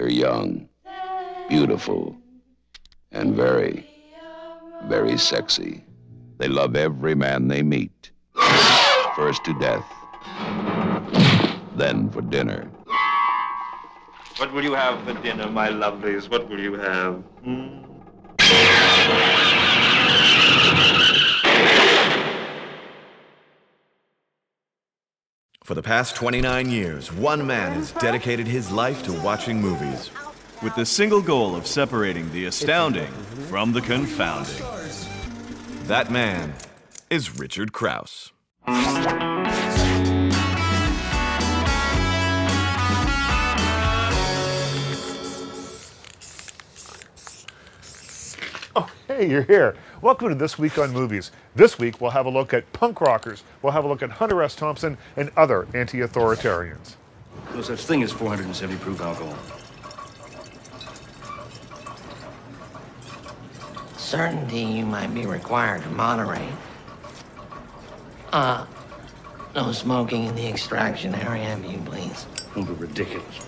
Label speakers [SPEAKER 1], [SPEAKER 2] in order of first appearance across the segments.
[SPEAKER 1] They're young, beautiful, and very, very sexy. They love every man they meet. First to death, then for dinner.
[SPEAKER 2] What will you have for dinner, my lovelies? What will you have?
[SPEAKER 3] For the past 29 years, one man has dedicated his life to watching movies, with the single goal of separating the astounding from the confounding. That man is Richard Krause.
[SPEAKER 4] Oh, hey, you're here. Welcome to This Week on Movies. This week we'll have a look at punk rockers, we'll have a look at Hunter S. Thompson and other anti-authoritarians.
[SPEAKER 5] No such thing as 470 proof alcohol.
[SPEAKER 6] Certainty you might be required to moderate. No smoking in the extraction area, if you please.
[SPEAKER 5] Don't be ridiculous.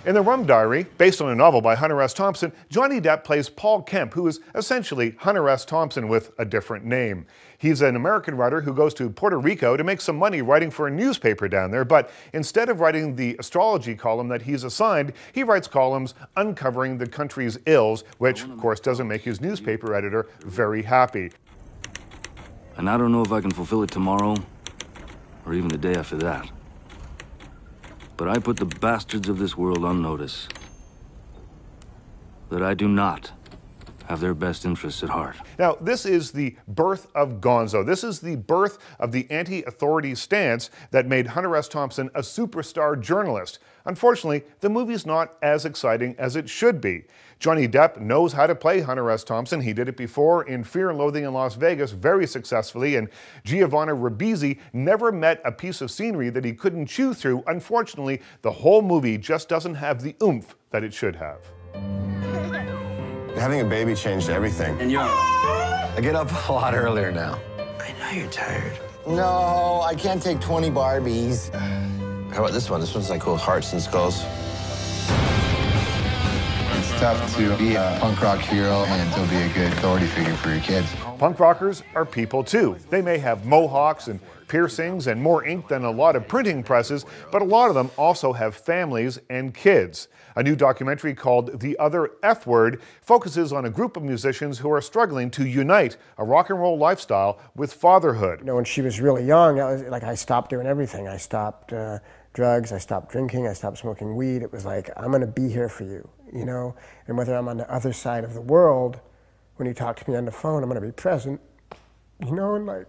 [SPEAKER 4] In The Rum Diary, based on a novel by Hunter S. Thompson, Johnny Depp plays Paul Kemp, who is essentially Hunter S. Thompson with a different name. He's an American writer who goes to Puerto Rico to make some money writing for a newspaper down there, but instead of writing the astrology column that he's assigned, he writes columns uncovering the country's ills, which, of course, doesn't make his newspaper editor very happy.
[SPEAKER 5] And I don't know if I can fulfill it tomorrow, or even the day after that. But I put the bastards of this world on notice that I do not have their best interests at heart.
[SPEAKER 4] Now, this is the birth of Gonzo. This is the birth of the anti-authority stance that made Hunter S. Thompson a superstar journalist. Unfortunately, the movie's not as exciting as it should be. Johnny Depp knows how to play Hunter S. Thompson. He did it before in Fear and Loathing in Las Vegas very successfully, and Giovanni Ribisi never met a piece of scenery that he couldn't chew through. Unfortunately, the whole movie just doesn't have the oomph that it should have.
[SPEAKER 7] Having a baby changed everything.
[SPEAKER 5] And you're...
[SPEAKER 7] I get up a lot earlier now.
[SPEAKER 6] I know you're tired.
[SPEAKER 7] No, I can't take 20 Barbies. How about this one? This one's like cool hearts and skulls. It's tough to be a punk rock hero and to be a good authority figure for your kids.
[SPEAKER 4] Punk rockers are people too. They may have mohawks and piercings and more ink than a lot of printing presses, but a lot of them also have families and kids. A new documentary called The Other F Word focuses on a group of musicians who are struggling to unite a rock and roll lifestyle with fatherhood.
[SPEAKER 8] You know, when she was really young, I stopped doing everything. I stopped drugs, I stopped drinking, I stopped smoking weed. It was like, I'm gonna be here for you, you know? And whether I'm on the other side of the world, when you talk to me on the phone, I'm gonna be present, you know, and like,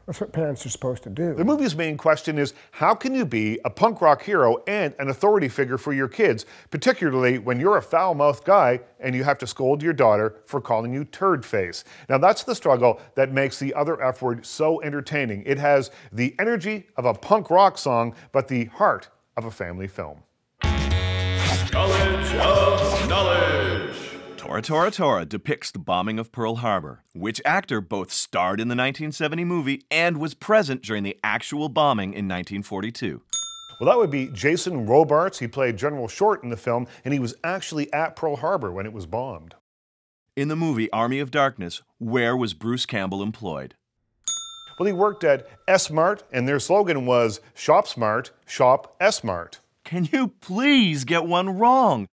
[SPEAKER 8] that's what parents are supposed to do.
[SPEAKER 4] The movie's main question is, how can you be a punk rock hero and an authority figure for your kids, particularly when you're a foul-mouthed guy and you have to scold your daughter for calling you turd face? Now that's the struggle that makes The Other F Word so entertaining. It has the energy of a punk rock song, but the heart of a family film.
[SPEAKER 3] Knowledge of Knowledge. Tora Tora Tora depicts the bombing of Pearl Harbor. Which actor both starred in the 1970 movie and was present during the actual bombing in 1942?
[SPEAKER 4] Well, that would be Jason Robards. He played General Short in the film, and he was actually at Pearl Harbor when it was bombed.
[SPEAKER 3] In the movie Army of Darkness, where was Bruce Campbell employed?
[SPEAKER 4] Well, he worked at S-Mart, and their slogan was Shop Smart, Shop S-Mart.
[SPEAKER 3] Can you please get one wrong?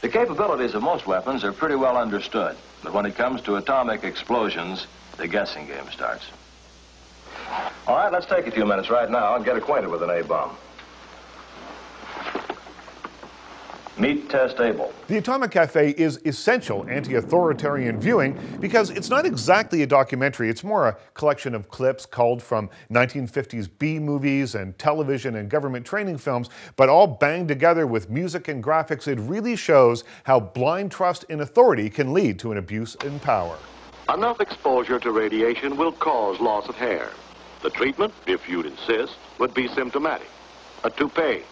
[SPEAKER 9] The capabilities of most weapons are pretty well understood, but when it comes to atomic explosions, the guessing game starts. All right, let's take a few minutes right now and get acquainted with an A-bomb. Meet Test Able.
[SPEAKER 4] The Atomic Cafe is essential anti-authoritarian viewing because it's not exactly a documentary. It's more a collection of clips culled from 1950s B-movies and television and government training films, but all banged together with music and graphics. It really shows how blind trust in authority can lead to an abuse in power.
[SPEAKER 10] Enough exposure to radiation will cause loss of hair. The treatment, if you'd insist, would be symptomatic. A toupee.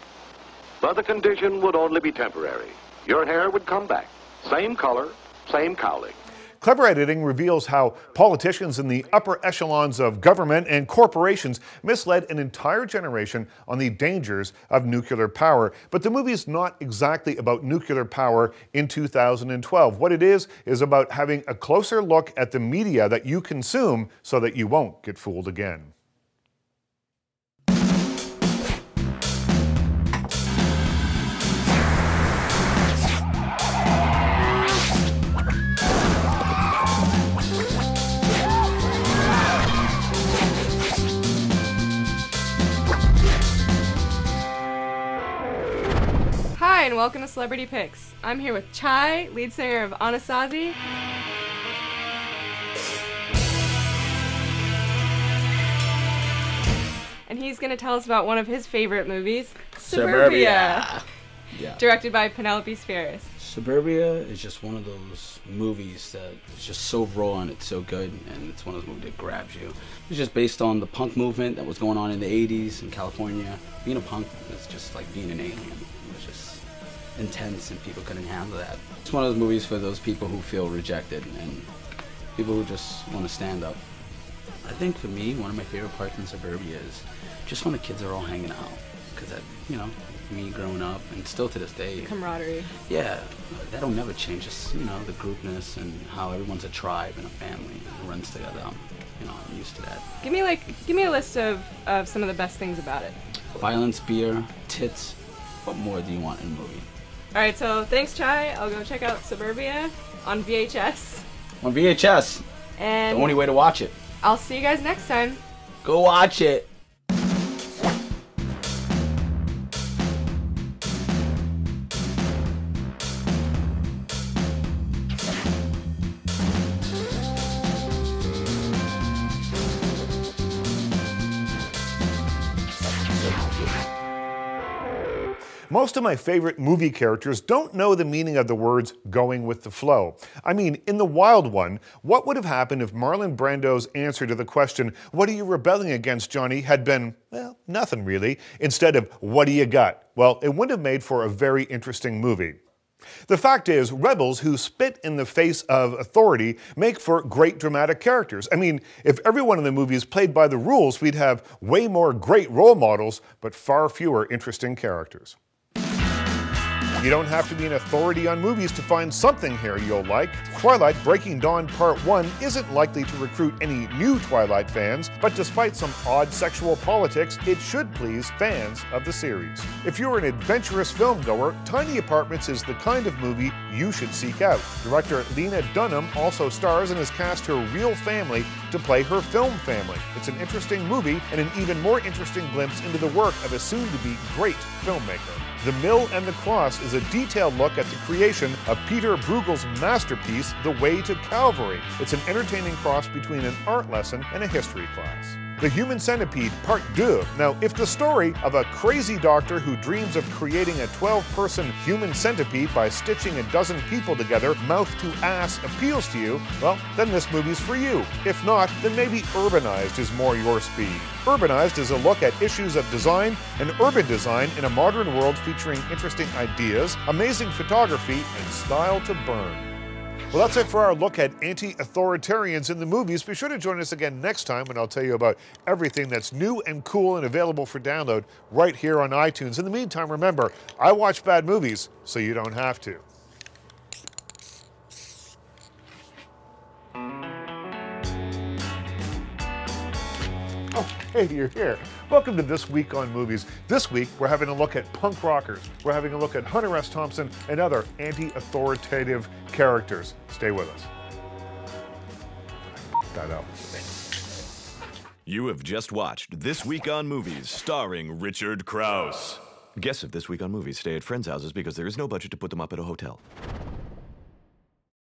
[SPEAKER 10] But the condition would only be temporary. Your hair would come back. Same color, same cowling.
[SPEAKER 4] Clever editing reveals how politicians in the upper echelons of government and corporations misled an entire generation on the dangers of nuclear power. But the movie's not exactly about nuclear power in 2012. What it is about having a closer look at the media that you consume so that you won't get fooled again.
[SPEAKER 11] Hi, and welcome to Celebrity Picks. I'm here with Chai, lead singer of Anasazi. And he's going to tell us about one of his favorite movies, Suburbia.
[SPEAKER 12] Yeah.
[SPEAKER 11] Directed by Penelope Spheeris.
[SPEAKER 12] Suburbia is just one of those movies that is just so raw and it's so good, and it's one of those movies that grabs you. It's just based on the punk movement that was going on in the 80s in California. Being a punk is just like being an alien. It was just intense and people couldn't handle that. It's one of those movies for those people who feel rejected and people who just want to stand up. I think for me, one of my favorite parts in Suburbia is just when the kids are all hanging out. Because that, you know, me growing up and still to this day.
[SPEAKER 11] Camaraderie.
[SPEAKER 12] Yeah, that'll never change. Just, you know, the groupness and how everyone's a tribe and a family and runs together. You know, I'm used to that.
[SPEAKER 11] Give me a list of some of the best things about it.
[SPEAKER 12] Violence, beer, tits. What more do you want in a movie?
[SPEAKER 11] All right, so thanks, Chai. I'll go check out Suburbia on VHS.
[SPEAKER 12] On VHS.
[SPEAKER 11] And
[SPEAKER 12] the only way to watch it.
[SPEAKER 11] I'll see you guys next time.
[SPEAKER 12] Go watch it.
[SPEAKER 4] Most of my favorite movie characters don't know the meaning of the words going with the flow. I mean, in The Wild One, what would have happened if Marlon Brando's answer to the question, "What are you rebelling against, Johnny?" had been, well, nothing really, instead of, "What do you got?" Well, it wouldn't have made for a very interesting movie. The fact is, rebels who spit in the face of authority make for great dramatic characters. I mean, if everyone in the movies played by the rules, we'd have way more great role models, but far fewer interesting characters. You don't have to be an authority on movies to find something here you'll like. Twilight Breaking Dawn Part 1 isn't likely to recruit any new Twilight fans, but despite some odd sexual politics, it should please fans of the series. If you're an adventurous filmgoer, Tiny Apartments is the kind of movie you should seek out. Director Lena Dunham also stars and has cast her real family to play her film family. It's an interesting movie and an even more interesting glimpse into the work of a soon-to-be great filmmaker. The Mill and the Cross is a detailed look at the creation of Peter Bruegel's masterpiece, The Way to Calvary. It's an entertaining cross between an art lesson and a history class. The Human Centipede Part 2. Now, if the story of a crazy doctor who dreams of creating a 12-person human centipede by stitching a dozen people together, mouth to ass, appeals to you, well, then this movie's for you. If not, then maybe Urbanized is more your speed. Urbanized is a look at issues of design and urban design in a modern world featuring interesting ideas, amazing photography, and style to burn. Well, that's it for our look at anti-authoritarians in the movies. Be sure to join us again next time when I'll tell you about everything that's new and cool and available for download right here on iTunes. In the meantime, remember, I watch bad movies so you don't have to. Oh, hey, you're here. Welcome to This Week on Movies. This week, we're having a look at punk rockers. We're having a look at Hunter S. Thompson and other anti-authoritative characters. Stay with us. That up.
[SPEAKER 3] You have just watched This Week on Movies, starring Richard Krause. Guests of This Week on Movies stay at friends' houses because there is no budget to put them up at a hotel.